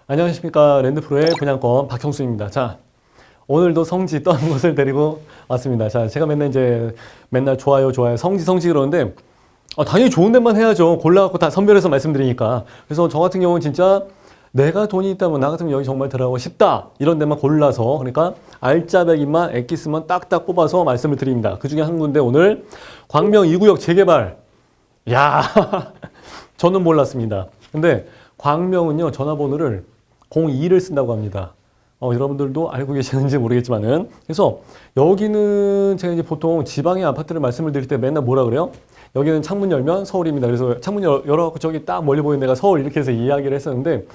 안녕하십니까. 랜드프로의 분양권 박형수입니다. 자, 오늘도 성지 또 한 곳을 데리고 왔습니다. 자, 제가 맨날 좋아요 성지 그러는데 당연히 좋은 데만 해야죠. 골라갖고 다 선별해서 말씀드리니까. 그래서 저 같은 경우는 진짜 내가 돈이 있다면 나 같으면 여기 정말 들어가고 싶다 이런 데만 골라서, 그러니까 알짜배기만 엑기스만 딱딱 뽑아서 말씀을 드립니다. 그 중에 한 군데 오늘 광명 2구역 재개발. 야 저는 몰랐습니다. 근데 광명은요, 전화번호를 02를 쓴다고 합니다. 여러분들도 알고 계시는지 모르겠지만은. 그래서 여기는 제가 이제 보통 지방의 아파트를 말씀을 드릴 때 맨날 뭐라 그래요? 여기는 창문 열면 서울입니다. 그래서 창문 열어갖고 저기 딱 멀리 보이는 데가 서울 이렇게 해서 이야기를 했었는데,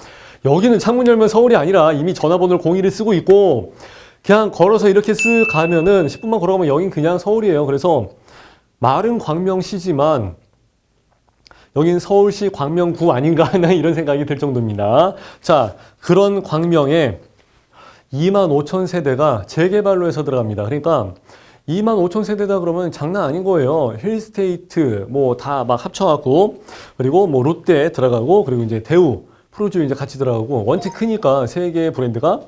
여기는 창문 열면 서울이 아니라 이미 전화번호를 02를 쓰고 있고, 그냥 걸어서 이렇게 쓱 가면은 10분만 걸어가면 여긴 그냥 서울이에요. 그래서 말은 광명시지만 여기는 서울시 광명구 아닌가 하는 이런 생각이 들 정도입니다. 자, 그런 광명에 25,000세대가 재개발로 해서 들어갑니다. 그러니까 25,000세대다 그러면 장난 아닌 거예요. 힐스테이트 뭐 다 막 합쳐갖고, 그리고 뭐 롯데 들어가고, 그리고 이제 대우, 프로주 이제 같이 들어가고, 원체 크니까 세 개의 브랜드가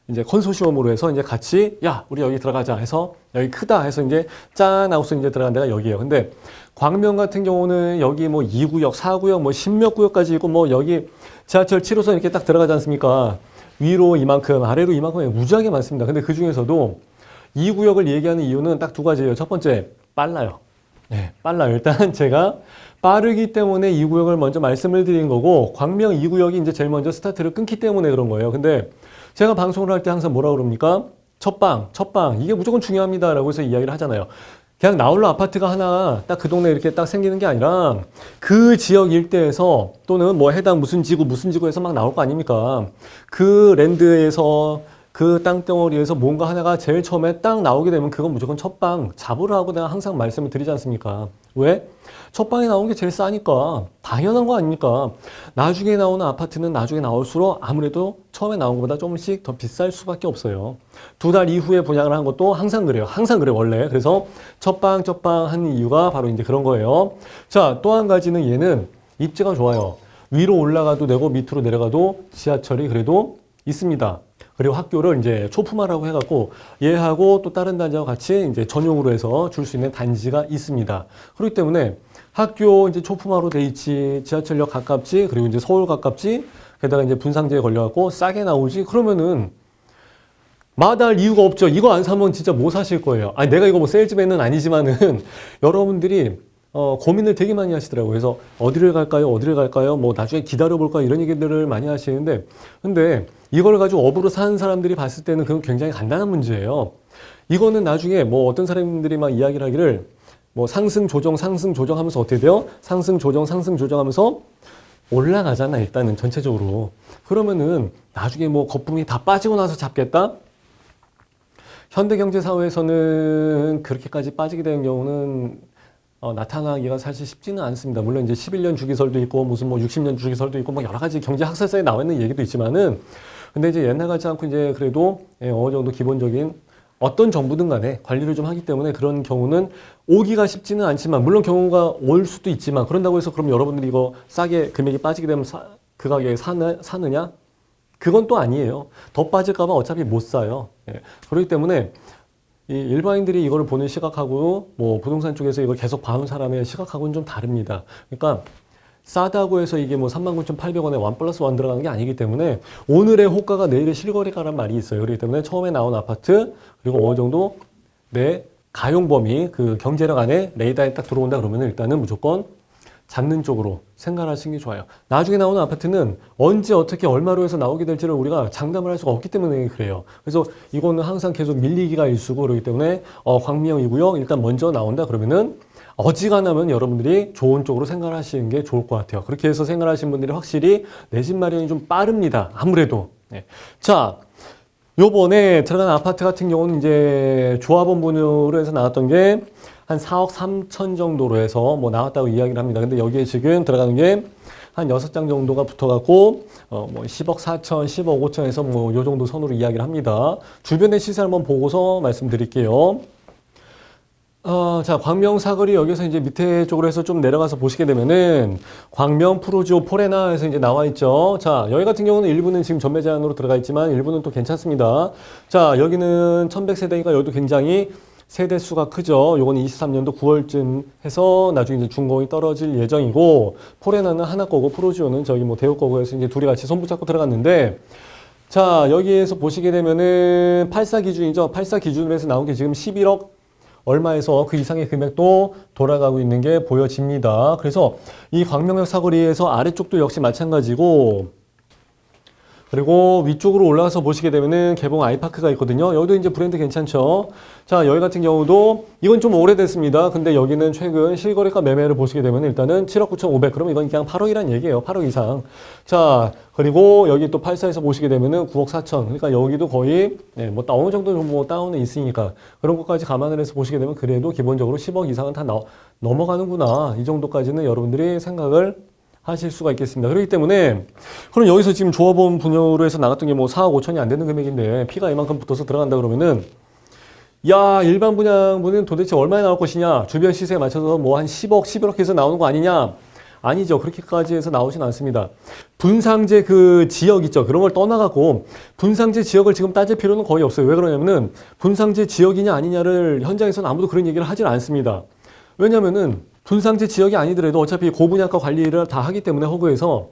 이제 컨소시엄으로 해서 이제 같이, 야, 우리 여기 들어가자 해서, 여기 크다 해서 이제 짠 하고서 이제 들어간 데가 여기예요. 근데 광명 같은 경우는 여기 뭐 2구역, 4구역, 뭐 10몇 구역까지 있고, 뭐 여기 지하철 7호선 이렇게 딱 들어가지 않습니까? 위로 이만큼, 아래로 이만큼 무지하게 많습니다. 근데 그 중에서도 2구역을 얘기하는 이유는 딱 두 가지예요. 첫 번째, 빨라요. 네, 빨라요. 일단 제가 빠르기 때문에 2구역을 먼저 말씀을 드린 거고, 광명 2구역이 이제 제일 먼저 스타트를 끊기 때문에 그런 거예요. 근데 제가 방송을 할 때 항상 뭐라 그럽니까? 첫방, 이게 무조건 중요합니다. 라고 해서 이야기를 하잖아요. 그냥 나홀로 아파트가 하나 딱 그 동네에 이렇게 딱 생기는 게 아니라 그 지역 일대에서, 또는 뭐 해당 무슨 지구에서 막 나올 거 아닙니까? 그 랜드에서, 그 땅덩어리에서 뭔가 하나가 제일 처음에 딱 나오게 되면 그건 무조건 첫방 잡으라고 내가 항상 말씀을 드리지 않습니까? 왜? 첫방에 나오는 게 제일 싸니까. 당연한 거 아닙니까? 나중에 나오는 아파트는 나중에 나올수록 아무래도 처음에 나온 것보다 조금씩 더 비쌀 수밖에 없어요. 2달 이후에 분양을 한 것도 항상 그래요. 항상 그래, 원래. 그래서 첫방 하는 이유가 바로 이제 그런 거예요. 자, 또 한 가지는 얘는 입지가 좋아요. 위로 올라가도 되고 밑으로 내려가도 지하철이 그래도 있습니다. 그리고 학교를 이제 초품화라고 해갖고 얘하고 또 다른 단지하고 같이 이제 전용으로 해서 줄 수 있는 단지가 있습니다. 그렇기 때문에 학교 이제 초품화로 돼 있지, 지하철역 가깝지, 그리고 이제 서울 가깝지, 게다가 이제 분상제에 걸려갖고 싸게 나오지, 그러면은 마다할 이유가 없죠. 이거 안 사면 진짜 못 사실 거예요. 아니, 내가 이거 뭐 세일즈맨은 아니지만은 여러분들이 고민을 되게 많이 하시더라고요. 그래서 어디를 갈까요? 뭐 나중에 기다려볼까? 이런 얘기들을 많이 하시는데, 근데 이걸 가지고 업으로 사는 사람들이 봤을 때는 그건 굉장히 간단한 문제예요. 이거는 나중에 뭐 어떤 사람들이 막 이야기를 하기를 뭐 상승 조정 하면서 어떻게 돼요? 상승 조정 하면서 올라가잖아, 일단은 전체적으로. 그러면은 나중에 뭐 거품이 다 빠지고 나서 잡겠다? 현대경제사회에서는 그렇게까지 빠지게 되는 경우는 나타나기가 사실 쉽지는 않습니다. 물론 이제 11년 주기설도 있고, 무슨 뭐 60년 주기설도 있고, 뭐 여러 가지 경제 학설서에 나와 있는 얘기도 있지만은, 근데 이제 옛날 같지 않고 이제 그래도 어느 정도 기본적인 어떤 정부든 간에 관리를 좀 하기 때문에 그런 경우는 오기가 쉽지는 않지만, 물론 경우가 올 수도 있지만, 그런다고 해서 그럼 여러분들이 이거 싸게 금액이 빠지게 되면 그 가격에 사느냐? 그건 또 아니에요. 더 빠질까봐 어차피 못 사요. 예. 그렇기 때문에 이 일반인들이 이걸 보는 시각하고 뭐 부동산 쪽에서 이걸 계속 봐온 사람의 시각하고는 좀 다릅니다. 그러니까 싸다고 해서 이게 뭐 39,800원에 1+1 들어가는 게 아니기 때문에 오늘의 호가가 내일의 실거래가란 말이 있어요. 그렇기 때문에 처음에 나온 아파트, 그리고 어느 정도 내 가용 범위, 그 경제력 안에 레이더에 딱 들어온다 그러면 일단은 무조건 잡는 쪽으로 생각하시는 게 좋아요. 나중에 나오는 아파트는 언제 어떻게 얼마로 해서 나오게 될지를 우리가 장담을 할 수가 없기 때문에 그래요. 그래서 이거는 항상 계속 밀리기가 일수고, 그렇기 때문에 광명이고요. 일단 먼저 나온다 그러면은 어지간하면 여러분들이 좋은 쪽으로 생각하시는 게 좋을 것 같아요. 그렇게 해서 생각하시는 분들이 확실히 내 집 마련이 좀 빠릅니다. 아무래도. 네. 자, 요번에 들어간 아파트 같은 경우는 이제 조합원 분으로 해서 나왔던 게 한 4억 3천 정도로 해서 뭐 나왔다고 이야기를 합니다. 근데 여기에 지금 들어가는 게 한 6장 정도가 붙어갖고, 뭐 10억 4천, 10억 5천에서 뭐 요 정도 선으로 이야기를 합니다. 주변의 시세 한번 보고서 말씀드릴게요. 자, 광명 사거리 여기서 이제 밑에 쪽으로 해서 좀 내려가서 보시게 되면은 광명 프로지오 포레나에서 이제 나와 있죠. 자, 여기 같은 경우는 일부는 지금 전매 제한으로 들어가 있지만 일부는 또 괜찮습니다. 자, 여기는 1100세대니까 여기도 굉장히 세대 수가 크죠. 요거는 23년도 9월쯤 해서 나중에 이제 준공이 떨어질 예정이고, 포레나는 하나 거고 프로지오는 저기 뭐 대우 거고 해서 이제 둘이 같이 손 붙잡고 들어갔는데, 자, 여기에서 보시게 되면은 84 기준이죠. 84 기준으로 해서 나온 게 지금 11억 얼마에서 그 이상의 금액도 돌아가고 있는 게 보여집니다. 그래서 이 광명역 사거리에서 아래쪽도 역시 마찬가지고, 그리고 위쪽으로 올라가서 보시게 되면은 개봉 아이파크가 있거든요. 여기도 이제 브랜드 괜찮죠. 자, 여기 같은 경우도 이건 좀 오래됐습니다. 근데 여기는 최근 실거래가 매매를 보시게 되면 일단은 7억 9,500. 그럼 이건 그냥 8억이란 얘기예요. 8억 이상. 자, 그리고 여기 또 84에서 보시게 되면은 9억 4천. 그러니까 여기도 거의 뭐 어느 정도 뭐 다운은 있으니까 그런 것까지 감안을 해서 보시게 되면 그래도 기본적으로 10억 이상은 다 넘어가는구나. 이 정도까지는 여러분들이 생각을 하실 수가 있겠습니다. 그렇기 때문에 그럼 여기서 지금 조합원 분야로 해서 나갔던 게 뭐 4억 5천이 안 되는 금액인데 피가 이만큼 붙어서 들어간다 그러면은, 야, 일반 분양분은 도대체 얼마에 나올 것이냐, 주변 시세에 맞춰서 뭐 한 10억 11억 해서 나오는 거 아니냐. 아니죠. 그렇게까지 해서 나오진 않습니다. 분상제 그 지역 있죠. 그런 걸 떠나갖고 분상제 지역을 지금 따질 필요는 거의 없어요. 왜 그러냐면은 분상제 지역이냐 아니냐를 현장에서는 아무도 그런 얘기를 하질 않습니다. 왜냐면은 분상제 지역이 아니더라도 어차피 고분양가 관리를 다 하기 때문에 허그에서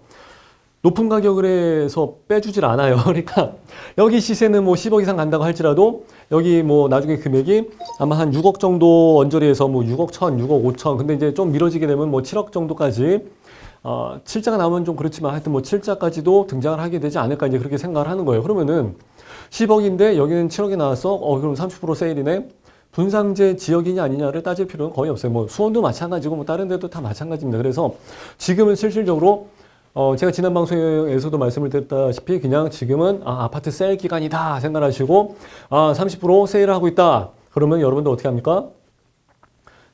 높은 가격을 해서 빼주질 않아요. 그러니까 여기 시세는 뭐 10억 이상 간다고 할지라도 여기 뭐 나중에 금액이 아마 한 6억 정도 언저리에서 뭐 6억 1천, 6억 5천. 근데 이제 좀 미뤄지게 되면 뭐 7억 정도까지, 7자가 나오면 좀 그렇지만 하여튼 뭐 7자까지도 등장을 하게 되지 않을까 이제 그렇게 생각을 하는 거예요. 그러면은 10억인데 여기는 7억이 나왔어? 그럼 30% 세일이네? 분상제 지역이냐 아니냐를 따질 필요는 거의 없어요. 뭐 수원도 마찬가지고 뭐 다른 데도 다 마찬가지입니다. 그래서 지금은 실질적으로 제가 지난 방송에서도 말씀을 드렸다시피 그냥 지금은 아파트 세일 기간이다 생각하시고 30% 세일을 하고 있다. 그러면 여러분들 어떻게 합니까?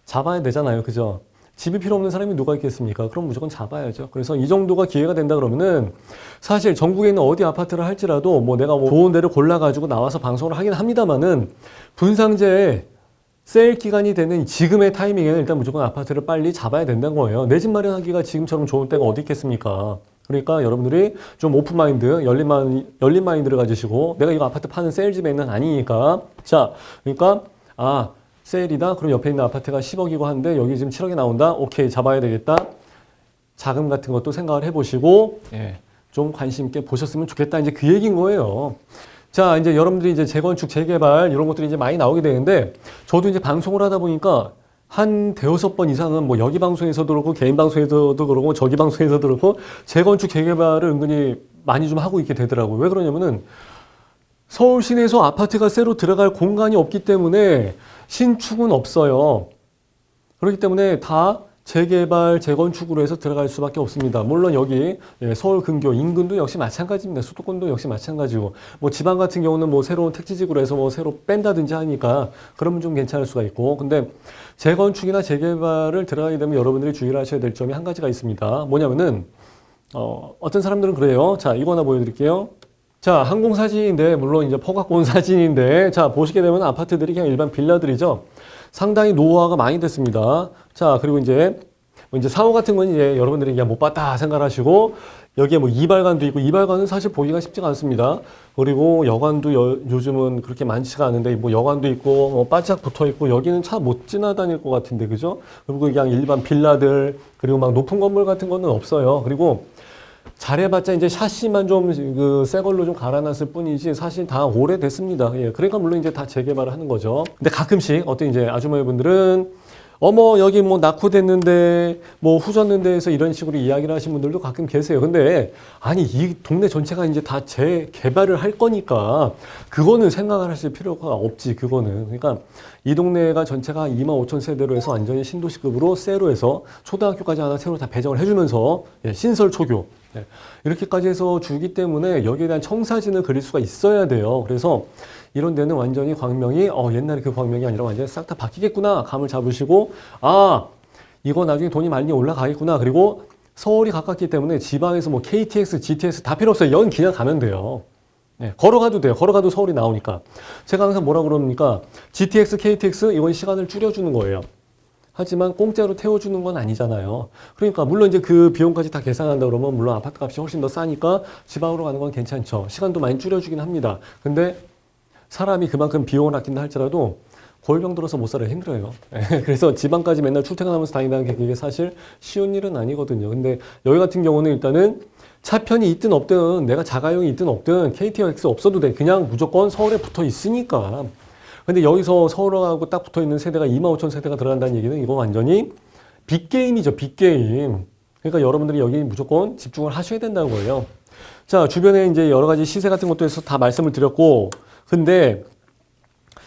잡아야 되잖아요. 그죠? 집이 필요 없는 사람이 누가 있겠습니까? 그럼 무조건 잡아야죠. 그래서 이 정도가 기회가 된다 그러면은 사실 전국에 있는 어디 아파트를 할지라도 뭐 내가 뭐 좋은 데를 골라가지고 나와서 방송을 하긴 합니다만은 분상제 세일 기간이 되는 지금의 타이밍에는 일단 무조건 아파트를 빨리 잡아야 된다는 거예요. 내 집 마련하기가 지금처럼 좋은 때가 어디 있겠습니까? 그러니까 여러분들이 좀 오픈마인드, 열린 마인드를 가지시고 내가 이거 아파트 파는 세일집에는 아니니까. 자, 그러니까 세일이다. 그럼 옆에 있는 아파트가 10억이고 하는데 여기 지금 7억이 나온다. 오케이, 잡아야 되겠다. 자금 같은 것도 생각을 해보시고 좀 관심 있게 보셨으면 좋겠다. 이제 그 얘기인 거예요. 자, 이제 여러분들이 이제 재건축, 재개발 이런 것들이 이제 많이 나오게 되는데 저도 이제 방송을 하다 보니까 한 대여섯 번 이상은 뭐 여기 방송에서도 그렇고 개인 방송에서도 그렇고 저기 방송에서도 그렇고 재건축, 재개발을 은근히 많이 좀 하고 있게 되더라고요. 왜 그러냐면은 서울 시내에서 아파트가 새로 들어갈 공간이 없기 때문에 신축은 없어요. 그렇기 때문에 다 재개발, 재건축으로 해서 들어갈 수밖에 없습니다. 물론 여기 서울 근교 인근도 역시 마찬가지입니다. 수도권도 역시 마찬가지고 뭐 지방 같은 경우는 뭐 새로운 택지지구로 해서 뭐 새로 뺀다든지 하니까 그러면 좀 괜찮을 수가 있고, 근데 재건축이나 재개발을 들어가게 되면 여러분들이 주의를 하셔야 될 점이 한 가지가 있습니다. 뭐냐면은 어떤 사람들은 그래요. 자, 이거 하나 보여드릴게요. 자, 항공사진인데 물론 이제 퍼갖고 온 사진인데 자, 보시게 되면 아파트들이 그냥 일반 빌라들이죠. 상당히 노후화가 많이 됐습니다. 자, 그리고 이제 사호 같은 건 이제 여러분들이 그냥 못 봤다 생각하시고 여기에 뭐 이발관도 있고, 이발관은 사실 보기가 쉽지가 않습니다. 그리고 여관도 요즘은 그렇게 많지가 않은데 뭐 여관도 있고 바짝 붙어 있고 여기는 차 못 지나다닐 것 같은데, 그죠? 그리고 그냥 일반 빌라들, 그리고 막 높은 건물 같은 거는 없어요. 그리고 잘해봤자 이제 샤시만 좀 그 새 걸로 좀 갈아놨을 뿐이지 사실 다 오래됐습니다. 그러니까 물론 이제 다 재개발을 하는 거죠. 근데 가끔씩 어떤 이제 아주머니분들은 어머 여기 뭐 낙후됐는데 뭐 후졌는데 해서 이런 식으로 이야기를 하시는 분들도 가끔 계세요. 근데 아니 이 동네 전체가 이제 다 재개발을 할 거니까 그거는 생각을 하실 필요가 없지. 그거는 그러니까 이 동네가 전체가 25,000세대로 해서 완전히 신도시급으로 새로 해서 초등학교까지 하나 새로 다 배정을 해주면서 신설 초교 이렇게까지 해서 주기 때문에 여기에 대한 청사진을 그릴 수가 있어야 돼요. 그래서 이런 데는 완전히 광명이 옛날에 그 광명이 아니라 완전히 싹 다 바뀌겠구나 감을 잡으시고 아 이거 나중에 돈이 많이 올라가겠구나. 그리고 서울이 가깝기 때문에 지방에서 뭐 KTX, GTX 다 필요 없어요. 연 그냥 가면 돼요. 네, 걸어가도 돼요. 걸어가도 서울이 나오니까. 제가 항상 뭐라 그럽니까? GTX, KTX 이건 시간을 줄여주는 거예요. 하지만 공짜로 태워주는 건 아니잖아요. 그러니까 물론 이제 그 비용까지 다 계산한다 그러면 물론 아파트 값이 훨씬 더 싸니까 지방으로 가는 건 괜찮죠. 시간도 많이 줄여주긴 합니다. 근데 사람이 그만큼 비용을 아낀다 할지라도 골병 들어서 못 살아요. 힘들어요. 그래서 지방까지 맨날 출퇴근하면서 다닌다는 게 그게 사실 쉬운 일은 아니거든요. 근데 여기 같은 경우는 일단은 차편이 있든 없든 내가 자가용이 있든 없든 KTX 없어도 돼. 그냥 무조건 서울에 붙어 있으니까. 근데 여기서 서울하고 딱 붙어 있는 세대가 2만 5천 세대가 들어간다는 얘기는 이거 완전히 빅게임이죠. 빅게임. 그러니까 여러분들이 여기 무조건 집중을 하셔야 된다는 거예요. 자, 주변에 이제 여러 가지 시세 같은 것도 해서 다 말씀을 드렸고, 근데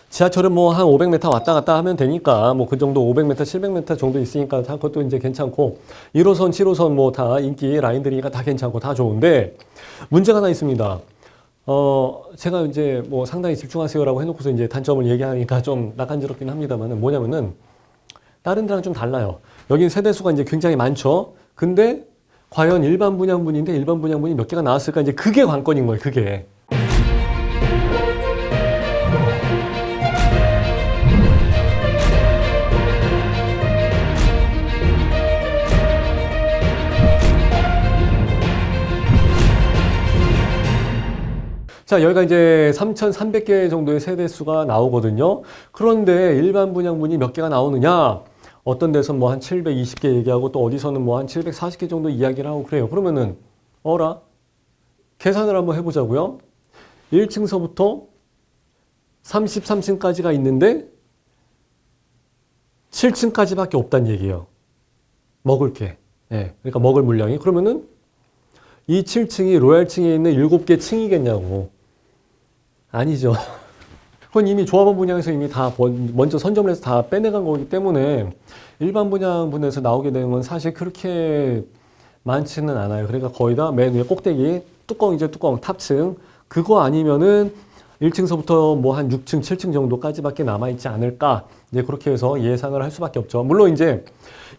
지하철은 뭐 한 500m 왔다 갔다 하면 되니까 뭐 그 정도 500m, 700m 정도 있으니까 다 그것도 이제 괜찮고 1호선, 7호선 뭐 다 인기 라인들이니까 다 괜찮고 다 좋은데 문제가 하나 있습니다. 제가 이제 뭐 상당히 집중하세요라고 해놓고서 이제 단점을 얘기하니까 좀 낯간지럽긴 합니다만은 뭐냐면은 다른 데랑 좀 달라요. 여긴 세대수가 이제 굉장히 많죠. 근데 과연 일반 분양분인데 일반 분양분이 몇 개가 나왔을까 이제 그게 관건인 거예요. 그게. 자, 여기가 이제 3,300개 정도의 세대수가 나오거든요. 그런데 일반 분양분이 몇 개가 나오느냐? 어떤 데서는 뭐 한 720개 얘기하고 또 어디서는 뭐 한 740개 정도 이야기를 하고 그래요. 그러면은, 계산을 한번 해보자고요. 1층서부터 33층까지가 있는데 7층까지밖에 없다는 얘기예요. 먹을 게. 예, 그러니까 먹을 물량이. 그러면은 이 7층이 로얄층에 있는 7개 층이겠냐고. 아니죠. 그건 이미 조합원 분양에서 이미 다 먼저 선점을 해서 다 빼내간 거기 때문에 일반 분양분에서 나오게 되는 건 사실 그렇게 많지는 않아요. 그러니까 거의 다 맨 위에 꼭대기, 뚜껑이죠, 뚜껑, 탑층. 그거 아니면은 1층서부터 뭐 한 6층, 7층 정도까지밖에 남아있지 않을까. 이제 그렇게 해서 예상을 할 수밖에 없죠. 물론 이제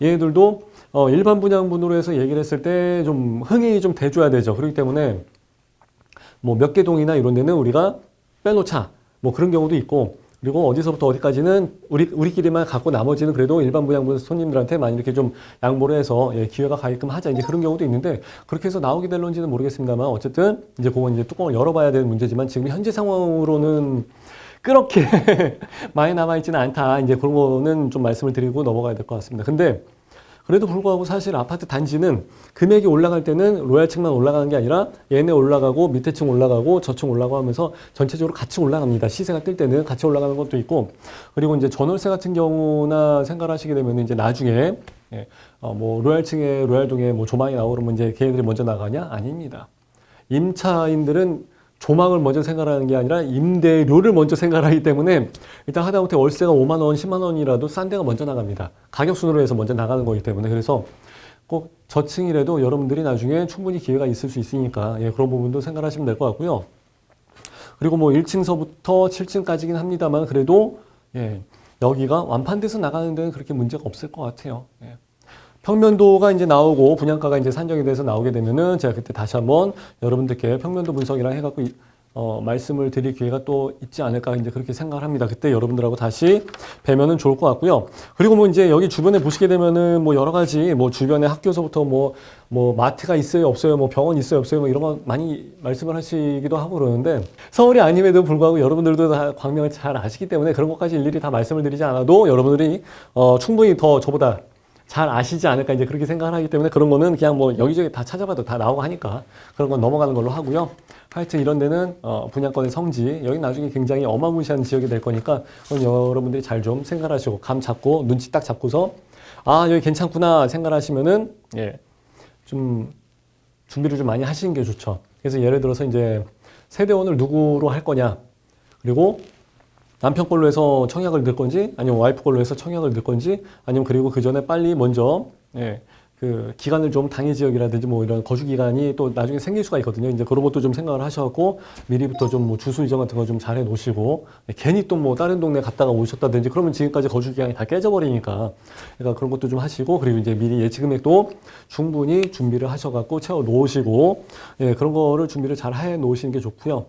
얘네들도 일반 분양분으로 해서 얘기를 했을 때 좀 흥행이 좀 돼줘야 되죠. 그렇기 때문에 뭐 몇 개 동이나 이런 데는 우리가 빼놓자. 뭐 그런 경우도 있고, 그리고 어디서부터 어디까지는 우리끼리만 갖고 나머지는 그래도 일반 분양분 손님들한테 많이 이렇게 좀 양보를 해서 기회가 가게끔 하자. 이제 그런 경우도 있는데, 그렇게 해서 나오게 될런지는 모르겠습니다만, 어쨌든 이제 그건 이제 뚜껑을 열어봐야 되는 문제지만, 지금 현재 상황으로는 그렇게 많이 남아있지는 않다. 이제 그런 거는 좀 말씀을 드리고 넘어가야 될 것 같습니다. 근데 그래도 불구하고 사실 아파트 단지는 금액이 올라갈 때는 로얄층만 올라가는 게 아니라 얘네 올라가고 밑에 층 올라가고 저층 올라가고 하면서 전체적으로 같이 올라갑니다. 시세가 뜰 때는 같이 올라가는 것도 있고, 그리고 이제 전월세 같은 경우나 생각하시게 되면 이제 나중에 뭐 로얄층에 로얄동에 뭐 조망이 나오고 그러면 이제 걔네들이 먼저 나가냐? 아닙니다. 임차인들은 조망을 먼저 생각하는 게 아니라 임대료를 먼저 생각하기 때문에 일단 하다못해 월세가 5만 원, 10만 원이라도 싼 데가 먼저 나갑니다. 가격 순으로 해서 먼저 나가는 거기 때문에. 그래서 꼭 저층이라도 여러분들이 나중에 충분히 기회가 있을 수 있으니까 그런 부분도 생각하시면 될 것 같고요. 그리고 뭐 1층서부터 7층까지긴 합니다만 그래도 여기가 완판돼서 나가는 데는 그렇게 문제가 없을 것 같아요. 평면도가 이제 나오고 분양가가 이제 산정이 돼서 나오게 되면은 제가 그때 다시 한번 여러분들께 평면도 분석이랑 해갖고 말씀을 드릴 기회가 또 있지 않을까 이제 그렇게 생각을 합니다. 그때 여러분들하고 다시 뵈면은 좋을 것 같고요. 그리고 뭐 이제 여기 주변에 보시게 되면은 뭐 여러 가지 뭐 주변에 학교서부터 뭐 마트가 있어요 없어요 뭐 병원 있어요 없어요 뭐 이런 거 많이 말씀을 하시기도 하고 그러는데 서울이 아님에도 불구하고 여러분들도 다 광명을 잘 아시기 때문에 그런 것까지 일일이 다 말씀을 드리지 않아도 여러분들이 충분히 더 저보다 잘 아시지 않을까 이제 그렇게 생각을 하기 때문에 그런 거는 그냥 뭐 여기저기 다 찾아봐도 다 나오고 하니까 그런 건 넘어가는 걸로 하고요. 하여튼 이런 데는 분양권의 성지 여기 나중에 굉장히 어마무시한 지역이 될 거니까 그건 여러분들이 잘 좀 생각하시고 감 잡고 눈치 딱 잡고서 아 여기 괜찮구나 생각하시면은 좀 준비를 좀 많이 하시는 게 좋죠. 그래서 예를 들어서 이제 세대원을 누구로 할 거냐 그리고 남편 걸로 해서 청약을 넣을 건지 아니면 와이프 걸로 해서 청약을 넣을 건지 아니면 그리고 그 전에 빨리 먼저 그 기간을 좀 당해 지역이라든지 뭐 이런 거주 기간이 또 나중에 생길 수가 있거든요. 이제 그런 것도 좀 생각을 하셔갖고 미리부터 좀 뭐 주소 이전 같은 거 좀 잘 해 놓으시고 괜히 또 뭐 다른 동네 갔다가 오셨다든지 그러면 지금까지 거주 기간이 다 깨져버리니까 그러니까 그런 것도 좀 하시고 그리고 이제 미리 예치 금액도 충분히 준비를 하셔갖고 채워 놓으시고 예, 그런 거를 준비를 잘 해 놓으시는 게 좋고요.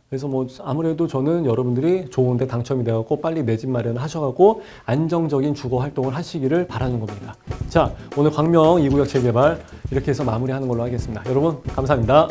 그래서 뭐 아무래도 저는 여러분들이 좋은데 당첨이 돼갖고 빨리 내 집 마련을 하셔갖고 안정적인 주거 활동을 하시기를 바라는 겁니다. 자, 오늘 광명 2구역 재개발 이렇게 해서 마무리하는 걸로 하겠습니다. 여러분 감사합니다.